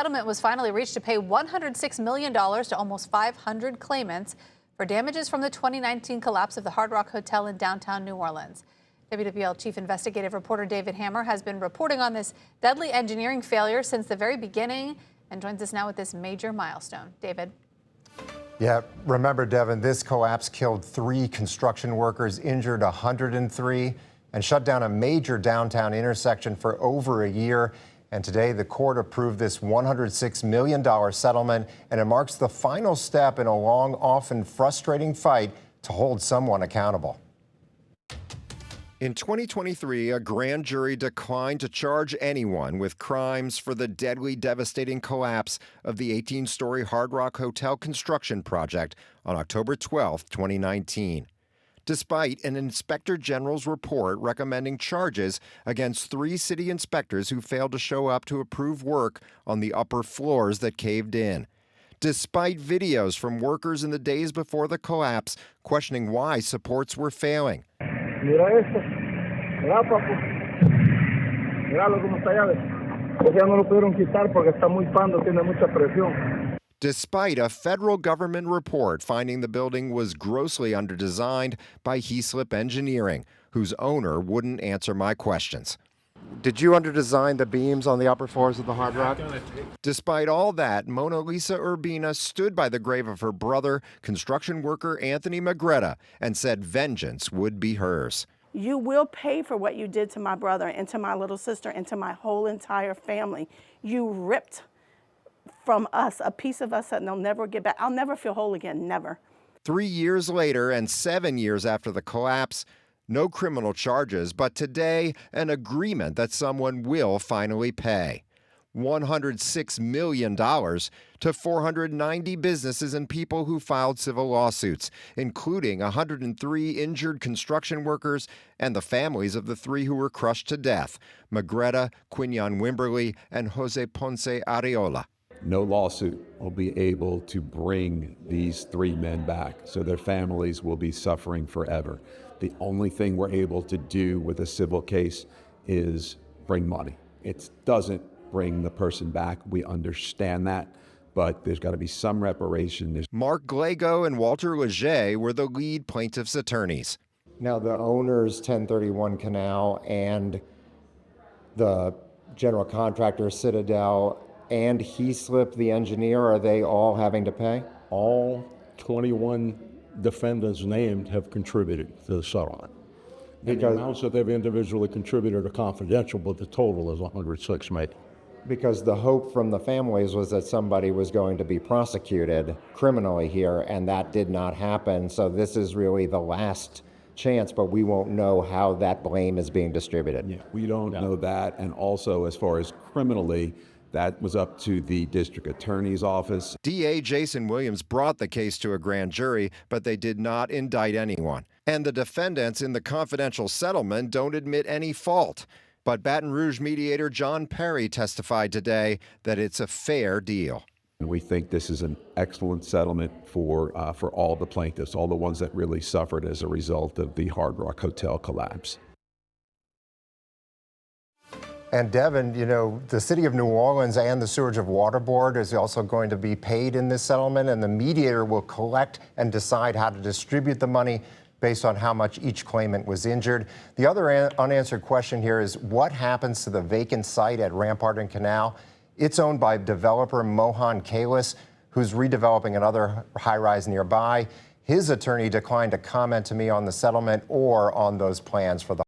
Settlement was finally reached to pay $106 million to almost 500 claimants for damages from the 2019 collapse of the Hard Rock Hotel in downtown New Orleans. WWL Chief Investigative Reporter David Hammer has been reporting on this deadly engineering failure since the very beginning and joins us now with this major milestone. David. Yeah, remember, Devin, this collapse killed 3 construction workers, injured 103, and shut down a major downtown intersection for over a year. And today, the court approved this $106 million settlement, and it marks the final step in a long, often frustrating fight to hold someone accountable. In 2023, a grand jury declined to charge anyone with crimes for the deadly, devastating collapse of the 18-story Hard Rock Hotel construction project on October 12, 2019. Despite an inspector general's report recommending charges against 3 city inspectors who failed to show up to approve work on the upper floors that caved in. Despite videos from workers in the days before the collapse questioning why supports were failing. Mira esto, mira papu, míralo cómo está allá, porque ya no lo pudieron quitar porque está muy pando, tiene mucha presión. Despite a federal government report finding the building was grossly underdesigned by Heaslip Engineering, whose owner wouldn't answer my questions. Did you underdesign the beams on the upper floors of the Hard Rock? Despite all that, Mona Lisa Urbina stood by the grave of her brother, construction worker Anthony Magretta, and said vengeance would be hers. You will pay for what you did to my brother and to my little sister and to my whole entire family. You ripped from us a piece of us that they'll never get back. I'll never feel whole again, never. 3 years later and 7 years after the collapse, no criminal charges, but today an agreement that someone will finally pay. $106 million to 490 businesses and people who filed civil lawsuits, including 103 injured construction workers and the families of the 3 who were crushed to death, Magretta, Quinyon Wimberly, and Jose Ponce Areola. No lawsuit will be able to bring these 3 men back, so their families will be suffering forever. The only thing we're able to do with a civil case is bring money. It doesn't bring the person back. We understand that, but there's got to be some reparation. Mark Glago and Walter Leger were the lead plaintiff's attorneys. Now, the owners, 1031 Canal, and the general contractor, Citadel, and Heaslip, the engineer, are they all having to pay? All 21 defendants named have contributed to the settlement. And the amounts that they've individually contributed are confidential, but the total is $106 million. Because the hope from the families was that somebody was going to be prosecuted criminally here, and that did not happen. So this is really the last chance, but we won't know how that blame is being distributed. Yeah, we don't know that. And also, as far as criminally, that was up to the district attorney's office. DA Jason Williams brought the case to a grand jury, but they did not indict anyone. And the defendants in the confidential settlement don't admit any fault. But Baton Rouge mediator John Perry testified today that it's a fair deal. And we think this is an excellent settlement for all the plaintiffs, all the ones that really suffered as a result of the Hard Rock Hotel collapse. And Devin, you know, the city of New Orleans and the Sewerage of Water Board is also going to be paid in this settlement, and the mediator will collect and decide how to distribute the money based on how much each claimant was injured. The other unanswered question here is what happens to the vacant site at Rampart and Canal? It's owned by developer Mohan Kalis, who's redeveloping another high-rise nearby. His attorney declined to comment to me on the settlement or on those plans for the